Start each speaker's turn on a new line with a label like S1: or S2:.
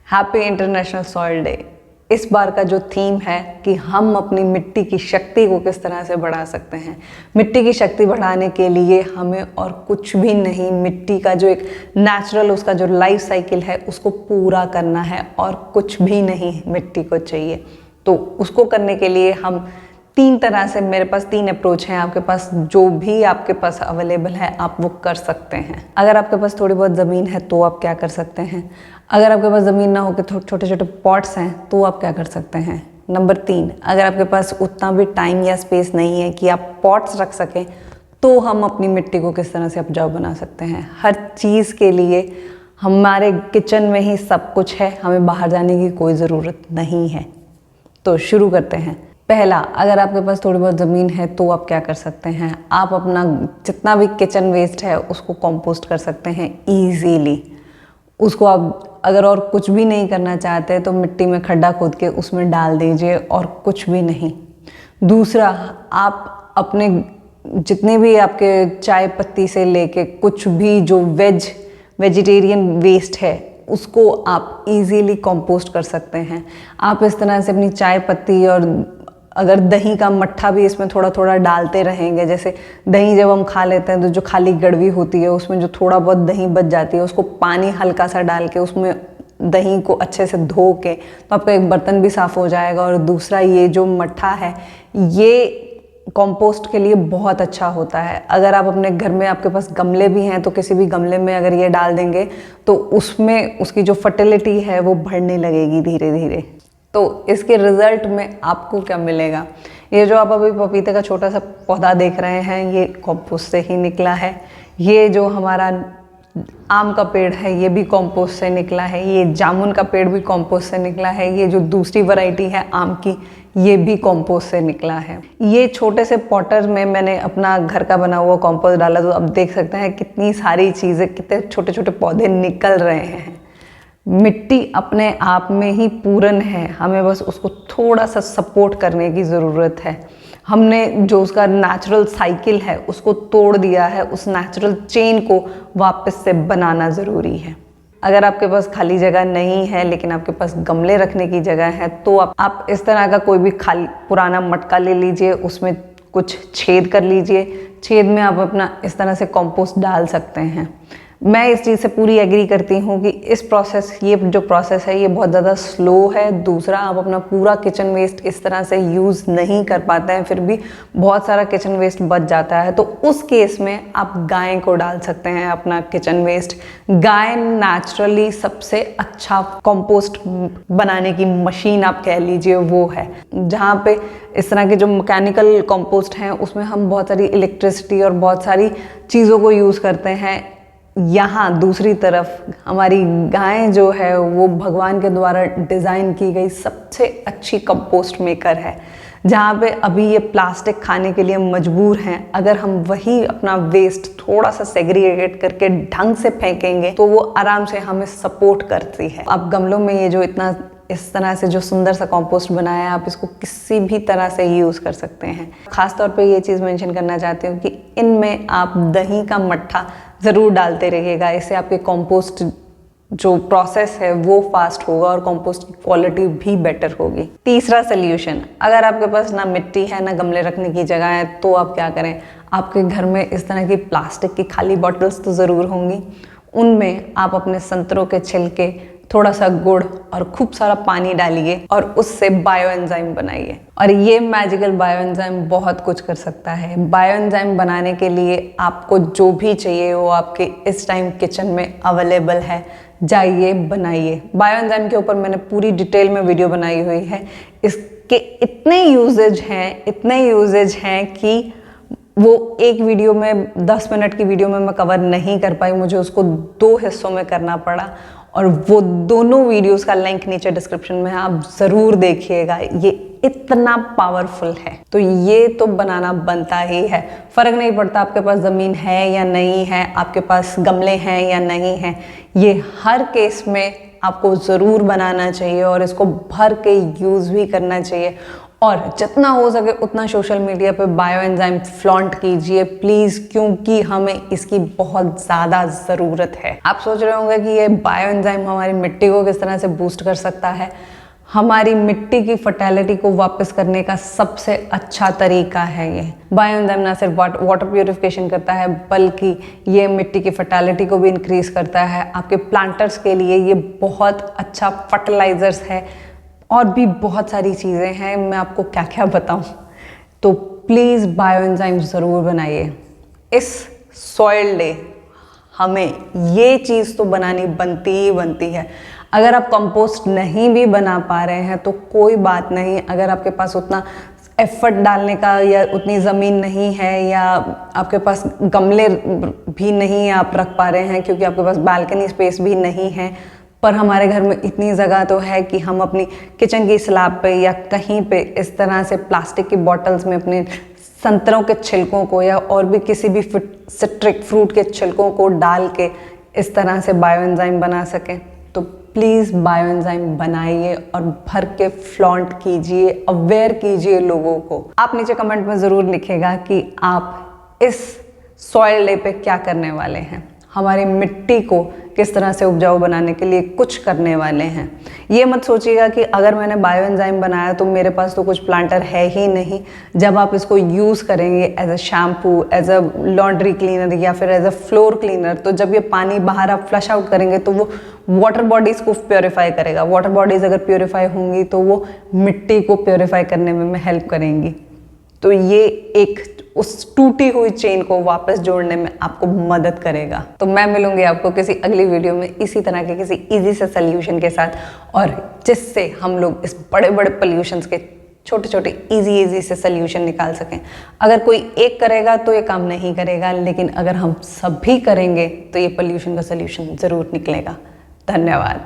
S1: Happy international soil day. इस बार का जो थीम है कि हम अपनी मिट्टी की शक्ति को किस तरह से बढ़ा सकते हैं। मिट्टी की शक्ति बढ़ाने के लिए हमें और कुछ भी नहीं, मिट्टी का जो एक नेचुरल उसका जो लाइफ साइकिल है उसको पूरा करना है और कुछ भी नहीं मिट्टी को चाहिए। तो उसको करने के लिए हम तीन तरह से, मेरे पास तीन अप्रोच हैं, आपके पास जो भी आपके पास अवेलेबल है आप वो कर सकते हैं। अगर आपके पास थोड़ी बहुत ज़मीन है तो आप क्या कर सकते हैं। अगर आपके पास ज़मीन ना हो के छोटे छोटे पॉट्स हैं तो आप क्या कर सकते हैं। नंबर 3, अगर आपके पास उतना भी टाइम या स्पेस नहीं है कि आप पॉट्स रख सकें तो हम अपनी मिट्टी को किस तरह से उपजाऊ बना सकते हैं। हर चीज़ के लिए हमारे किचन में ही सब कुछ है, हमें बाहर जाने की कोई ज़रूरत नहीं है। तो शुरू करते हैं। पहला, अगर आपके पास थोड़ी बहुत ज़मीन है तो आप क्या कर सकते हैं, आप अपना जितना भी किचन वेस्ट है उसको कंपोस्ट कर सकते हैं ईजीली। उसको आप अगर और कुछ भी नहीं करना चाहते तो मिट्टी में खड्डा खोद के उसमें डाल दीजिए और कुछ भी नहीं। दूसरा, आप अपने जितने भी आपके चाय पत्ती से लेके कुछ भी जो वेजिटेरियन वेस्ट है उसको आप इजीली कंपोस्ट कर सकते हैं। आप इस तरह से अपनी चाय पत्ती और अगर दही का मट्ठा भी इसमें थोड़ा थोड़ा डालते रहेंगे, जैसे दही जब हम खा लेते हैं तो जो खाली गड़वी होती है उसमें जो थोड़ा बहुत दही बच जाती है उसको पानी हल्का सा डाल के उसमें दही को अच्छे से धो के तो आपका एक बर्तन भी साफ़ हो जाएगा। और दूसरा, ये जो मट्ठा है ये कंपोस्ट के लिए बहुत अच्छा होता है। अगर आप अपने घर में, आपके पास गमले भी हैं तो किसी भी गमले में अगर ये डाल देंगे तो उसमें उसकी जो फर्टिलिटी है वो बढ़ने लगेगी धीरे धीरे। तो इसके रिजल्ट में आपको क्या मिलेगा, ये जो आप अभी पपीते का छोटा सा पौधा देख रहे हैं ये कंपोस्ट से ही निकला है। ये जो हमारा आम का पेड़ है ये भी कंपोस्ट से निकला है। ये जामुन का पेड़ भी कंपोस्ट से निकला है। ये जो दूसरी वैरायटी है आम की ये भी कंपोस्ट से निकला है। ये छोटे से पॉटर में मैंने अपना घर का बना हुआ कंपोस्ट डाला तो अब देख सकते हैं कितनी सारी चीज़ें, कितने छोटे छोटे पौधे निकल रहे हैं। मिट्टी अपने आप में ही पूर्ण है, हमें बस उसको थोड़ा सा सपोर्ट करने की ज़रूरत है। हमने जो उसका नेचुरल साइकिल है उसको तोड़ दिया है, उस नेचुरल चेन को वापस से बनाना ज़रूरी है। अगर आपके पास खाली जगह नहीं है लेकिन आपके पास गमले रखने की जगह है तो आप इस तरह का कोई भी खाली पुराना मटका ले लीजिए, उसमें कुछ छेद कर लीजिए। छेद में आप अपना इस तरह से कंपोस्ट डाल सकते हैं। मैं इस चीज़ से पूरी एग्री करती हूँ कि ये जो प्रोसेस है ये बहुत ज़्यादा स्लो है। दूसरा, आप अपना पूरा किचन वेस्ट इस तरह से यूज़ नहीं कर पाते हैं, फिर भी बहुत सारा किचन वेस्ट बच जाता है तो उस केस में आप गाय को डाल सकते हैं अपना किचन वेस्ट। गाय नेचुरली सबसे अच्छा कंपोस्ट बनाने की मशीन आप कह लीजिए वो है। जहाँ पे इस तरह के जो मैकेनिकल कंपोस्ट हैं उसमें हम बहुत सारी इलेक्ट्रिसिटी और बहुत सारी चीज़ों को यूज़ करते हैं। यहाँ दूसरी तरफ हमारी गाय जो है वो भगवान के द्वारा डिज़ाइन की गई सबसे अच्छी कंपोस्ट मेकर है। जहाँ पे अभी ये प्लास्टिक खाने के लिए मजबूर हैं, अगर हम वही अपना वेस्ट थोड़ा सा सेग्रीगेट करके ढंग से फेंकेंगे तो वो आराम से हमें सपोर्ट करती है। आप गमलों में ये जो इतना इस तरह से जो सुंदर सा कंपोस्ट बनाया है आप इसको किसी भी तरह से यूज़ कर सकते हैं। खास तौर पे ये चीज़ मेंशन करना चाहती हूँ कि इनमें आप दही का मट्ठा ज़रूर डालते रहिएगा। इससे आपके कंपोस्ट जो प्रोसेस है वो फास्ट होगा और कंपोस्ट की क्वालिटी भी बेटर होगी। तीसरा सल्यूशन, अगर आपके पास ना मिट्टी है ना गमले रखने की जगह है तो आप क्या करें, आपके घर में इस तरह की प्लास्टिक की खाली बॉटल्स तो ज़रूर होंगी। उनमें आप अपने संतरों के छिलके, थोड़ा सा गुड़ और खूब सारा पानी डालिए और उससे बायो एंजाइम बनाइए। और ये मैजिकल बायो एंजाइम बहुत कुछ कर सकता है। बायो एंजाइम बनाने के लिए आपको जो भी चाहिए वो आपके इस टाइम किचन में अवेलेबल है, जाइए बनाइए। बायो एंजाइम के ऊपर मैंने पूरी डिटेल में वीडियो बनाई हुई है। इसके इतने यूजेज हैं कि वो एक वीडियो में 10 मिनट की वीडियो में मैं कवर नहीं कर पाई, मुझे उसको 2 हिस्सों में करना पड़ा। और वो दोनों वीडियोस का लिंक नीचे डिस्क्रिप्शन में है, आप ज़रूर देखिएगा। ये इतना पावरफुल है तो ये तो बनाना बनता ही है। फ़र्क नहीं पड़ता आपके पास ज़मीन है या नहीं है, आपके पास गमले हैं या नहीं हैं, ये हर केस में आपको ज़रूर बनाना चाहिए और इसको भर के यूज़ भी करना चाहिए। और जितना हो सके उतना सोशल मीडिया पे बायो एंजाइम फ्लॉन्ट कीजिए प्लीज़, क्योंकि हमें इसकी बहुत ज़्यादा ज़रूरत है। आप सोच रहे होंगे कि ये बायो एंजाइम हमारी मिट्टी को किस तरह से बूस्ट कर सकता है। हमारी मिट्टी की फर्टिलिटी को वापस करने का सबसे अच्छा तरीका है ये बायो एंजाइम। ना सिर्फ वाटर प्यूरिफिकेशन करता है, बल्कि ये मिट्टी की फर्टिलिटी को भी इंक्रीज करता है। आपके प्लांटर्स के लिए ये बहुत अच्छा फर्टिलाइजर्स है, और भी बहुत सारी चीज़ें हैं, मैं आपको क्या क्या बताऊं। तो प्लीज़ बायो एंजाइम ज़रूर बनाइए। इस सॉइल डे हमें ये चीज़ तो बनानी बनती ही बनती है। अगर आप कंपोस्ट नहीं भी बना पा रहे हैं तो कोई बात नहीं, अगर आपके पास उतना एफर्ट डालने का या उतनी ज़मीन नहीं है, या आपके पास गमले भी नहीं आप रख पा रहे हैं क्योंकि आपके पास बालकनी स्पेस भी नहीं है, पर हमारे घर में इतनी जगह तो है कि हम अपनी किचन की स्लैब पे या कहीं पे इस तरह से प्लास्टिक की बॉटल्स में अपने संतरों के छिलकों को या और भी किसी भी सिट्रिक फ्रूट के छिलकों को डाल के इस तरह से बायो एंजाइम बना सकें। तो प्लीज़ बायो एंजाइम बनाइए और भर के फ्लॉन्ट कीजिए, अवेयर कीजिए लोगों को। आप नीचे कमेंट में ज़रूर लिखेगा कि आप इस सॉइल डे पे क्या करने वाले हैं, हमारी मिट्टी को किस तरह से उपजाऊ बनाने के लिए कुछ करने वाले हैं। ये मत सोचिएगा कि अगर मैंने बायो एंजाइम बनाया तो मेरे पास तो कुछ प्लांटर है ही नहीं। जब आप इसको यूज़ करेंगे as a shampoo, as a laundry cleaner या फिर एज अ फ्लोर क्लीनर, तो जब ये पानी बाहर आप फ्लश आउट करेंगे तो वो वाटर बॉडीज़ को प्योरीफाई करेगा। वाटर बॉडीज़ अगर प्योरीफाई होंगी तो वो मिट्टी को प्योरीफाई करने में हेल्प करेंगी। तो ये एक उस टूटी हुई चेन को वापस जोड़ने में आपको मदद करेगा। तो मैं मिलूंगी आपको किसी अगली वीडियो में इसी तरह के किसी इजी से सोल्यूशन के साथ, और जिससे हम लोग इस बड़े बड़े पोल्यूशंस के छोटे छोटे इजी से सोल्यूशन निकाल सकें। अगर कोई एक करेगा तो ये काम नहीं करेगा, लेकिन अगर हम सभी करेंगे तो ये पोल्यूशन का सोल्यूशन ज़रूर निकलेगा। धन्यवाद।